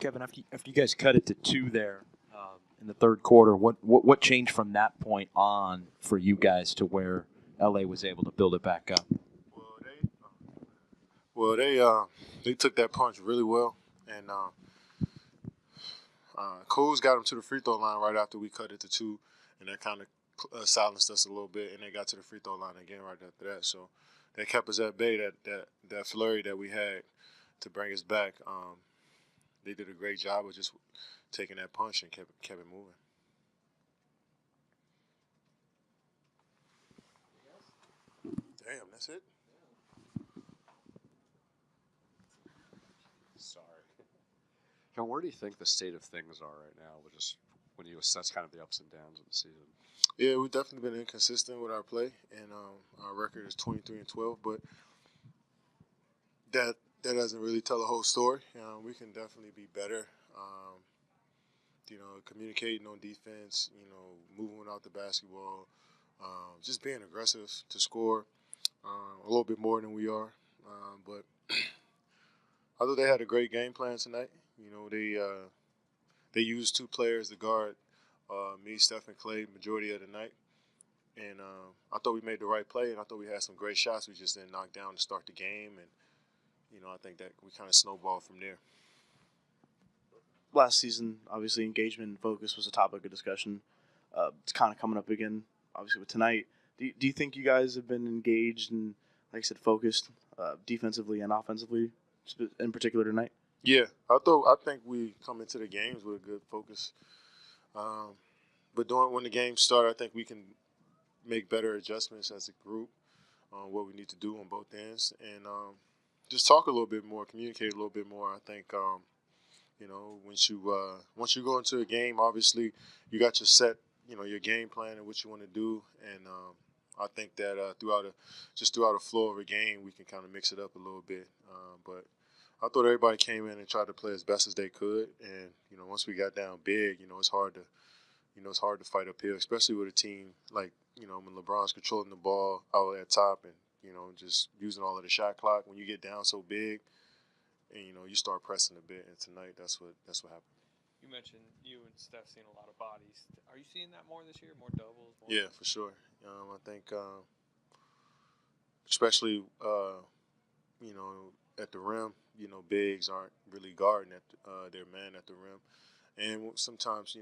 Kevin, after you guys cut it to 2 there in the third quarter, what changed from that point on for you guys to where LA was able to build it back up? They took that punch really well, and Coles got them to the free throw line right after we cut it to 2, and that kind of silenced us a little bit, and they got to the free throw line again right after that. So that kept us at bay. That flurry that we had to bring us back. They did a great job of just taking that punch and kept it moving. Damn, that's it? Sorry. John, where do you think the state of things are right now, just when you assess kind of the ups and downs of the season? Yeah, we've definitely been inconsistent with our play, and our record is 23-12, but that doesn't really tell the whole story. We can definitely be better. Communicating on defense, moving without the basketball, just being aggressive to score a little bit more than we are. But I thought they had a great game plan tonight. They used 2 players to guard me, Steph, and Klay majority of the night. And I thought we made the right play, and I thought we had some great shots. We just didn't knock down to start the game, and I think that we kind of snowballed from there. Last season, obviously, engagement and focus was a topic of discussion. It's kind of coming up again, obviously, with tonight. Do you think you guys have been engaged and, like I said, focused defensively and offensively, in particular tonight? Yeah, I think we come into the games with a good focus. But when the games start, I think we can make better adjustments as a group on what we need to do on both ends, and just talk a little bit more, communicate a little bit more. I think once you go into a game, obviously you got your set, your game plan and what you want to do, and I think that throughout a flow of a game, we can kind of mix it up a little bit. But I thought everybody came in and tried to play as best as they could, and once we got down big, it's hard to fight up here, especially with a team like when LeBron's controlling the ball out at top and just using all of the shot clock. When you get down so big, and you start pressing a bit, and tonight that's what happened. You mentioned you and Steph seeing a lot of bodies. Are you seeing that more this year? More doubles? Yeah, for sure. I think, especially at the rim, bigs aren't really guarding their man at the rim, and sometimes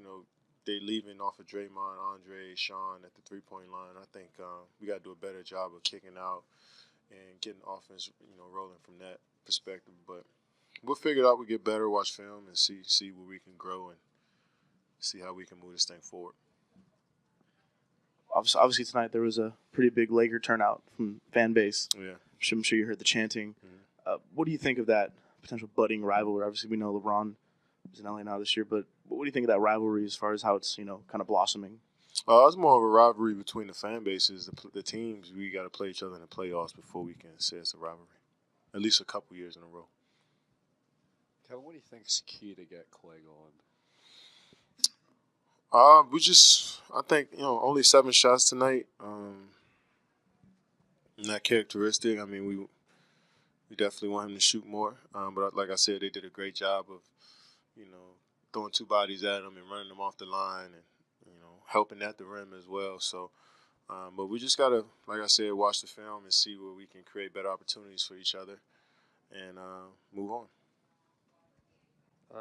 they leaving off of Draymond, Andre, Sean at the 3-point line. I think we got to do a better job of kicking out and getting offense, rolling from that perspective. But we'll figure it out. We get better, watch film, and see where we can grow and see how we can move this thing forward. Obviously tonight there was a pretty big Laker turnout from fan base. Yeah, I'm sure you heard the chanting. Mm-hmm. What do you think of that potential budding rivalry? Obviously, we know LeBron is in LA now this year, but what do you think of that rivalry as far as how it's kind of blossoming? It's more of a rivalry between the fan bases, the teams. We got to play each other in the playoffs before we can say it's a rivalry. At least a couple years in a row. Kevin, what do you think is key to get Klay going? I think, only 7 shots tonight. Not characteristic. I mean, we definitely want him to shoot more. But like I said, they did a great job of, throwing 2 bodies at him and running them off the line and, helping at the rim as well. So, but we just got to, like I said, watch the film and see where we can create better opportunities for each other and move on.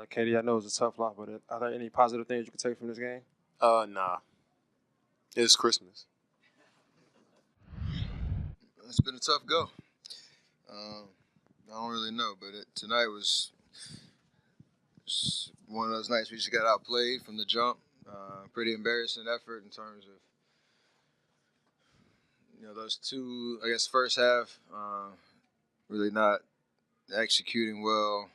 Katie, I know it's a tough lot, but are there any positive things you can take from this game? Nah. It's Christmas. It's been a tough go. I don't really know, but tonight was one of those nights we just got outplayed from the jump. Pretty embarrassing effort in terms of, those 2, I guess, first half, really not executing well,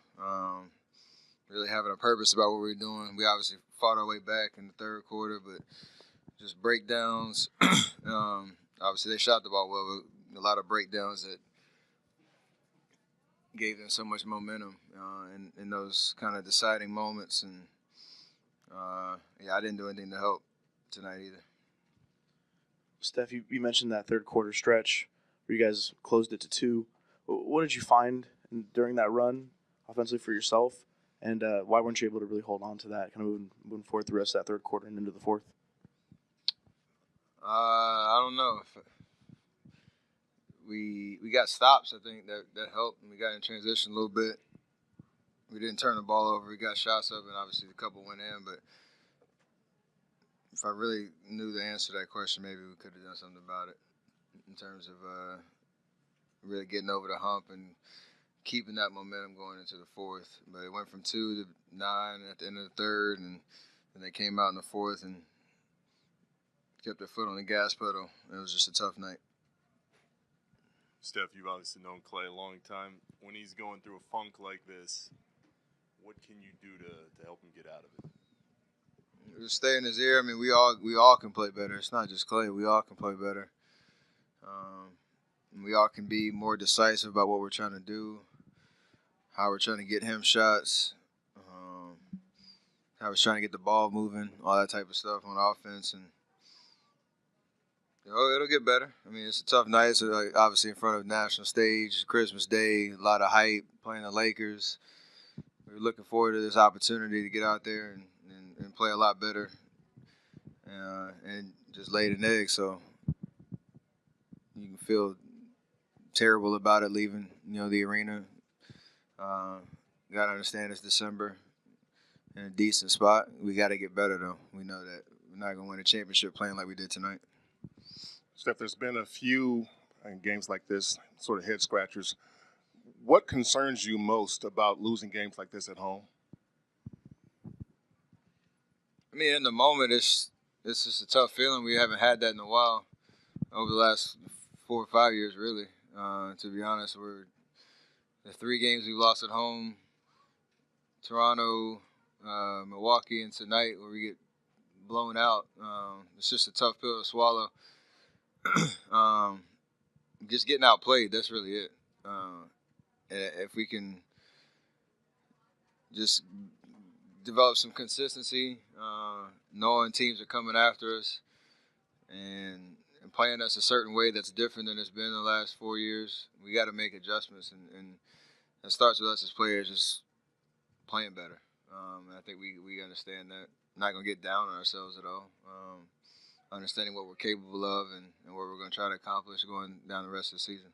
really having a purpose about what we're doing. We obviously fought our way back in the third quarter, but just breakdowns. Obviously, they shot the ball well, but a lot of breakdowns that gave them so much momentum in those kind of deciding moments. And, I didn't do anything to help tonight either. Steph, you mentioned that third quarter stretch where you guys closed it to 2. What did you find during that run offensively for yourself? and why weren't you able to really hold on to that, kind of moving forward the rest of that third quarter and into the fourth? I don't know. We got stops, I think, that helped, and we got in transition a little bit. We didn't turn the ball over. We got shots up, and obviously the couple went in. But if I really knew the answer to that question, maybe we could have done something about it in terms of really getting over the hump and keeping that momentum going into the fourth. But it went from 2 to 9 at the end of the third, and then they came out in the fourth and kept their foot on the gas pedal. It was just a tough night. Steph, you've obviously known Klay a long time. When he's going through a funk like this, what can you do to help him get out of it? Just stay in his ear. I mean, we all can play better. It's not just Klay. We all can play better. We all can be more decisive about what we're trying to do, how we're trying to get him shots, how we're trying to get the ball moving, all that type of stuff on offense. And it'll get better. I mean, it's a tough night. So obviously in front of national stage, Christmas Day, a lot of hype, playing the Lakers. We're looking forward to this opportunity to get out there and play a lot better and just lay an egg. So you can feel terrible about it leaving, the arena. Got to understand it's December in a decent spot. We got to get better, though. We know that we're not going to win a championship playing like we did tonight. Steph, there's been a few games like this, sort of head scratchers. What concerns you most about losing games like this at home? I mean, in the moment, it's just a tough feeling. We haven't had that in a while, over the last 4 or 5 years, really. To be honest, the 3 games we've lost at home, Toronto, Milwaukee, and tonight where we get blown out. It's just a tough pill to swallow. Just getting outplayed, that's really it. If we can just develop some consistency, knowing teams are coming after us and playing us a certain way that's different than it's been the last 4 years, we got to make adjustments. And it starts with us as players just playing better. I think we understand that. Not going to get down on ourselves at all. Understanding what we're capable of and what we're going to try to accomplish going down the rest of the season.